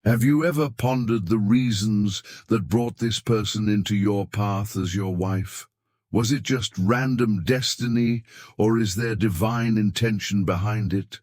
Have you ever pondered the reasons that brought this person into your path as your wife? Was it just random destiny, or is there divine intention behind it?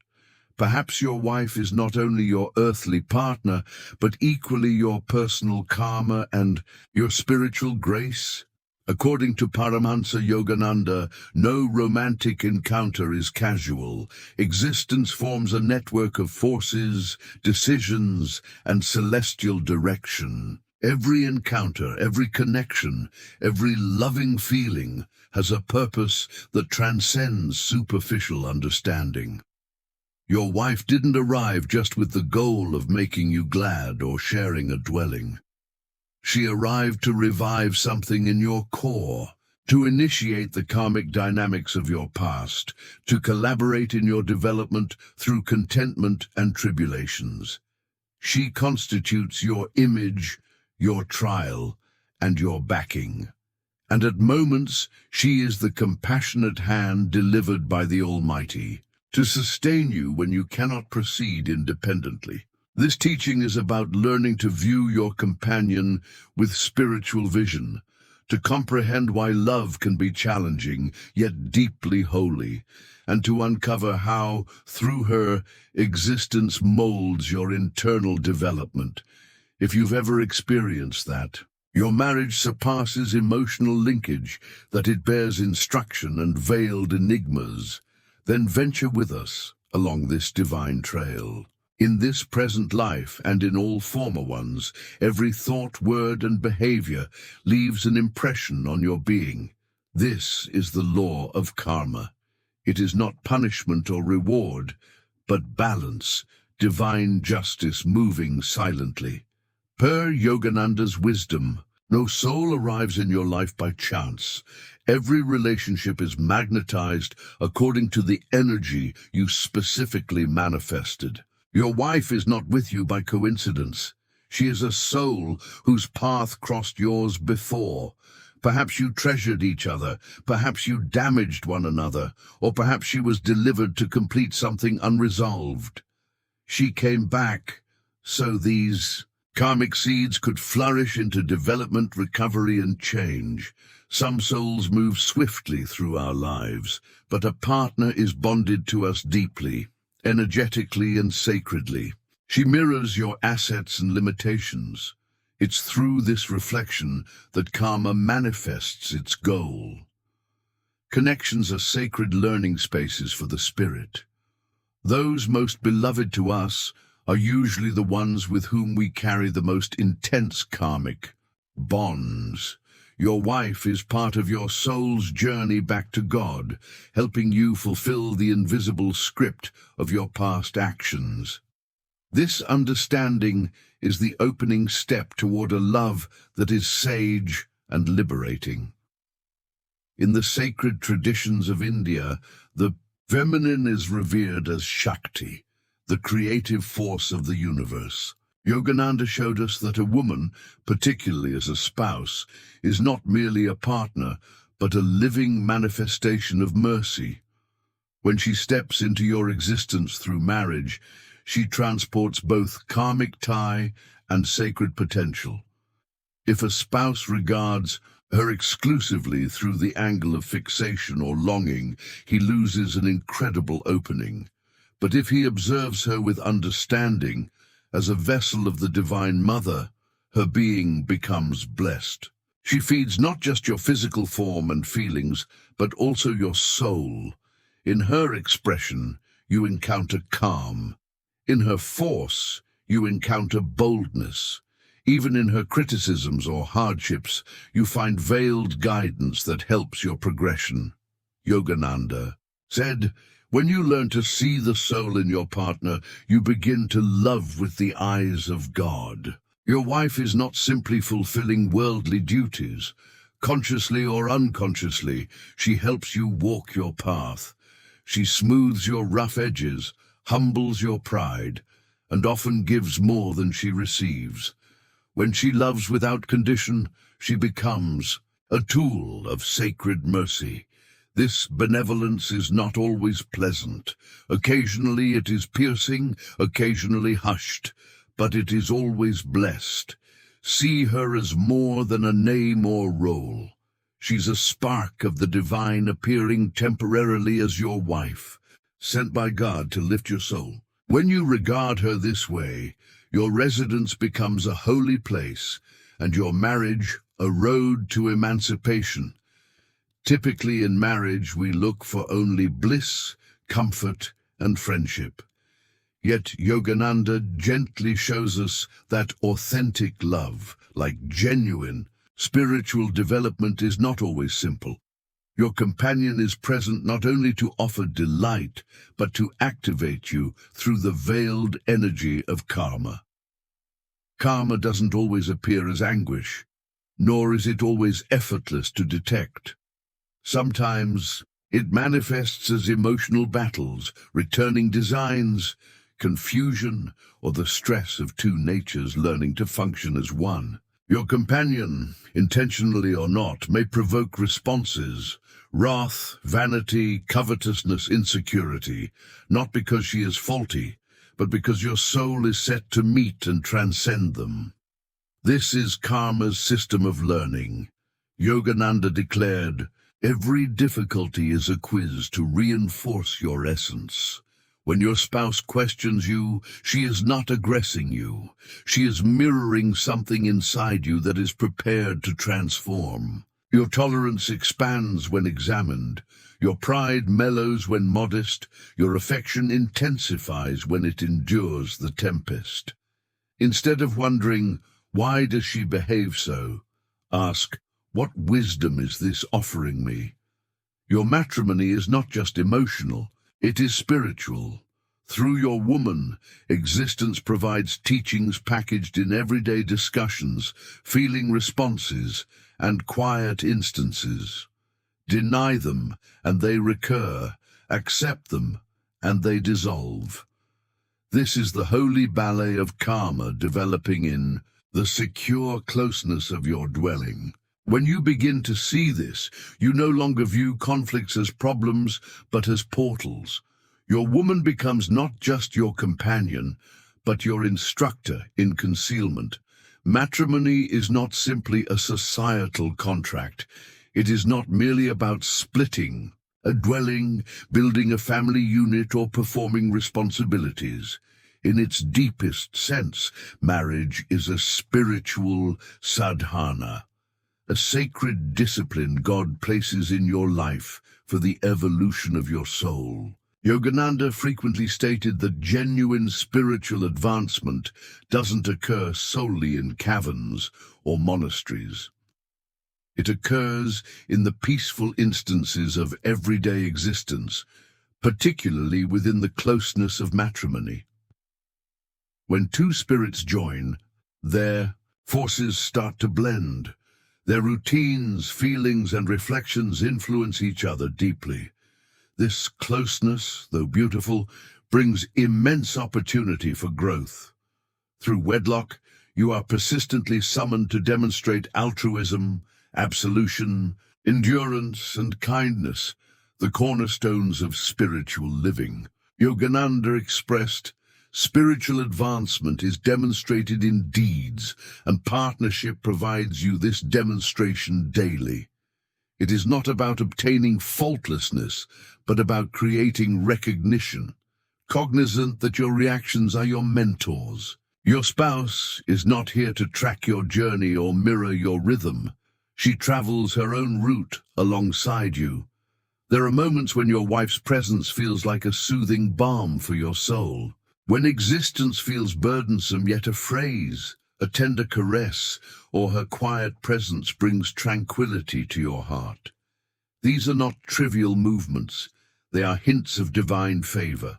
Perhaps your wife is not only your earthly partner, but equally your personal karma and your spiritual grace. According to Paramahansa Yogananda, no romantic encounter is casual. Existence forms a network of forces, decisions, and celestial direction. Every encounter, every connection, every loving feeling has a purpose that transcends superficial understanding. Your wife didn't arrive just with the goal of making you glad or sharing a dwelling. She arrived to revive something in your core, to initiate the karmic dynamics of your past, to collaborate in your development through contentment and tribulations. She constitutes your image, your trial, and your backing. And at moments, she is the compassionate hand delivered by the Almighty, to sustain you when you cannot proceed independently. This teaching is about learning to view your companion with spiritual vision, to comprehend why love can be challenging, yet deeply holy, and to uncover how, through her, existence molds your internal development. If you've ever experienced that, your marriage surpasses emotional linkage, that it bears instruction and veiled enigmas, then venture with us along this divine trail. In this present life and in all former ones, every thought, word, and behavior leaves an impression on your being. This is the law of karma. It is not punishment or reward, but balance, divine justice moving silently. Per Yogananda's wisdom, no soul arrives in your life by chance. Every relationship is magnetized according to the energy you specifically manifested. Your wife is not with you by coincidence. She is a soul whose path crossed yours before. Perhaps you treasured each other, perhaps you damaged one another, or perhaps she was delivered to complete something unresolved. She came back, so these karmic seeds could flourish into development, recovery, and change. Some souls move swiftly through our lives, but a partner is bonded to us deeply, energetically and sacredly. She mirrors your assets and limitations. It's through this reflection that karma manifests its goal. Connections are sacred learning spaces for the spirit. Those most beloved to us are usually the ones with whom we carry the most intense karmic bonds. Your wife is part of your soul's journey back to God, helping you fulfill the invisible script of your past actions. This understanding is the opening step toward a love that is sage and liberating. In the sacred traditions of India, the feminine is revered as Shakti, the creative force of the universe. Yogananda showed us that a woman, particularly as a spouse, is not merely a partner, but a living manifestation of mercy. When she steps into your existence through marriage, she transports both karmic tie and sacred potential. If a spouse regards her exclusively through the angle of fixation or longing, he loses an incredible opening. But if he observes her with understanding, as a vessel of the Divine Mother, her being becomes blessed. She feeds not just your physical form and feelings, but also your soul. In her expression, you encounter calm. In her force, you encounter boldness. Even in her criticisms or hardships, you find veiled guidance that helps your progression. Yogananda said, "When you learn to see the soul in your partner, you begin to love with the eyes of God." Your wife is not simply fulfilling worldly duties. Consciously or unconsciously, she helps you walk your path. She smooths your rough edges, humbles your pride, and often gives more than she receives. When she loves without condition, she becomes a tool of sacred mercy. This benevolence is not always pleasant. Occasionally it is piercing, occasionally hushed, but it is always blessed. See her as more than a name or role. She's a spark of the divine appearing temporarily as your wife, sent by God to lift your soul. When you regard her this way, your residence becomes a holy place, and your marriage a road to emancipation. Typically in marriage, we look for only bliss, comfort, and friendship. Yet Yogananda gently shows us that authentic love, like genuine, spiritual development, is not always simple. Your companion is present not only to offer delight, but to activate you through the veiled energy of karma. Karma doesn't always appear as anguish, nor is it always effortless to detect. Sometimes it manifests as emotional battles, returning designs, confusion, or the stress of two natures learning to function as one. Your companion, intentionally or not, may provoke responses: wrath, vanity, covetousness, insecurity, not because she is faulty, but because your soul is set to meet and transcend them. This is karma's system of learning. Yogananda declared, "Every difficulty is a quiz to reinforce your essence." When your spouse questions you, she is not aggressing you. She is mirroring something inside you that is prepared to transform. Your tolerance expands when examined. Your pride mellows when modest. Your affection intensifies when it endures the tempest. Instead of wondering, "Why does she behave so?" ask, "What wisdom is this offering me?" Your matrimony is not just emotional, it is spiritual. Through your woman, existence provides teachings packaged in everyday discussions, feeling responses, and quiet instances. Deny them, and they recur. Accept them, and they dissolve. This is the holy ballet of karma developing in the secure closeness of your dwelling. When you begin to see this, you no longer view conflicts as problems, but as portals. Your woman becomes not just your companion, but your instructor in concealment. Matrimony is not simply a societal contract. It is not merely about splitting a dwelling, building a family unit, or performing responsibilities. In its deepest sense, marriage is a spiritual sadhana, a sacred discipline God places in your life for the evolution of your soul. Yogananda frequently stated that genuine spiritual advancement doesn't occur solely in caverns or monasteries. It occurs in the peaceful instances of everyday existence, particularly within the closeness of matrimony. When two spirits join, their forces start to blend. Their routines, feelings, and reflections influence each other deeply. This closeness, though beautiful, brings immense opportunity for growth. Through wedlock, you are persistently summoned to demonstrate altruism, absolution, endurance, and kindness, the cornerstones of spiritual living. Yogananda expressed, "Spiritual advancement is demonstrated in deeds, and partnership provides you this demonstration daily. It is not about obtaining faultlessness, but about creating recognition, cognizant that your reactions are your mentors. Your spouse is not here to track your journey or mirror your rhythm. She travels her own route alongside you. There are moments when your wife's presence feels like a soothing balm for your soul. When existence feels burdensome, yet a phrase, a tender caress, or her quiet presence brings tranquility to your heart. These are not trivial movements. They are hints of divine favor.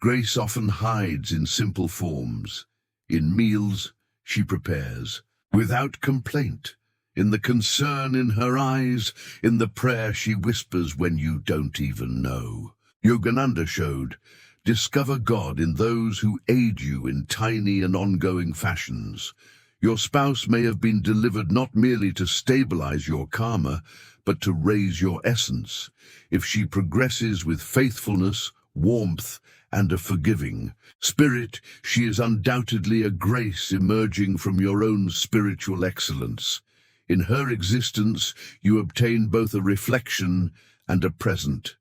Grace often hides in simple forms. In meals she prepares, without complaint. In the concern in her eyes, in the prayer she whispers when you don't even know. Yogananda showed, discover God in those who aid you in tiny and ongoing fashions. Your spouse may have been delivered not merely to stabilize your karma, but to raise your essence. If she progresses with faithfulness, warmth, and a forgiving spirit. She is undoubtedly a grace emerging from your own spiritual excellence. In her existence, you obtain both a reflection and a present.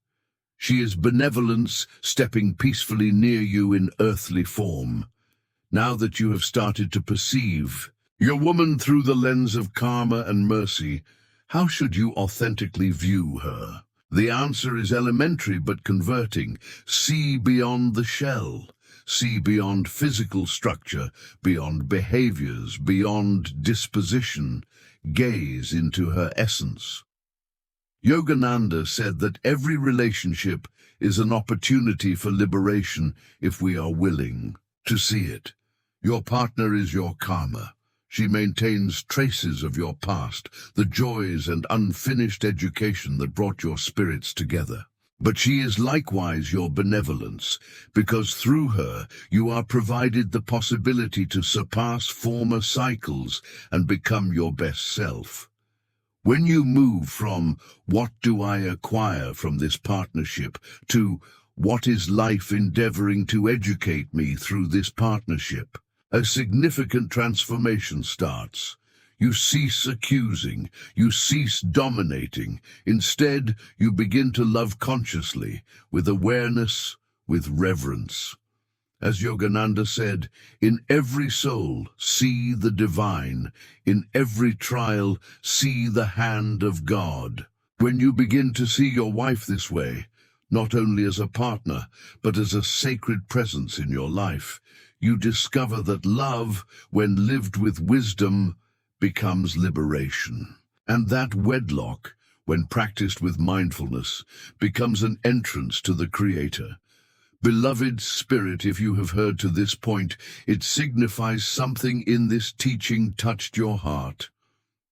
She is benevolence stepping peacefully near you in earthly form. Now that you have started to perceive your woman through the lens of karma and mercy, how should you authentically view her? The answer is elementary but converting. See beyond the shell. See beyond physical structure, beyond behaviors, beyond disposition. Gaze into her essence. Yogananda said that every relationship is an opportunity for liberation if we are willing to see it. Your partner is your karma. She maintains traces of your past, the joys and unfinished education that brought your spirits together. But she is likewise your benevolence, because through her you are provided the possibility to surpass former cycles and become your best self. When you move from "what do I acquire from this partnership" to "what is life endeavoring to educate me through this partnership," a significant transformation starts. You cease accusing, you cease dominating. Instead, you begin to love consciously, with awareness, with reverence. As Yogananda said, in every soul, see the divine. In every trial, see the hand of God. When you begin to see your wife this way, not only as a partner, but as a sacred presence in your life, you discover that love, when lived with wisdom, becomes liberation. And that wedlock, when practiced with mindfulness, becomes an entrance to the Creator. Beloved Spirit, if you have heard to this point, it signifies something in this teaching touched your heart.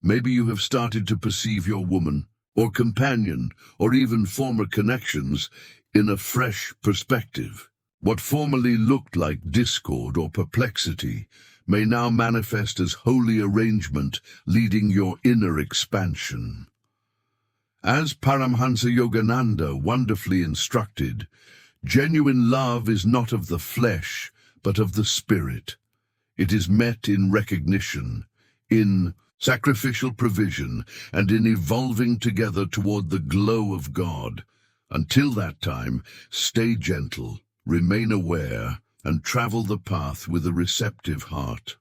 Maybe you have started to perceive your woman, or companion, or even former connections in a fresh perspective. What formerly looked like discord or perplexity may now manifest as holy arrangement, leading your inner expansion. As Paramahansa Yogananda wonderfully instructed, genuine love is not of the flesh, but of the spirit. It is met in recognition, in sacrificial provision, and in evolving together toward the glow of God. Until that time, stay gentle, remain aware, and travel the path with a receptive heart.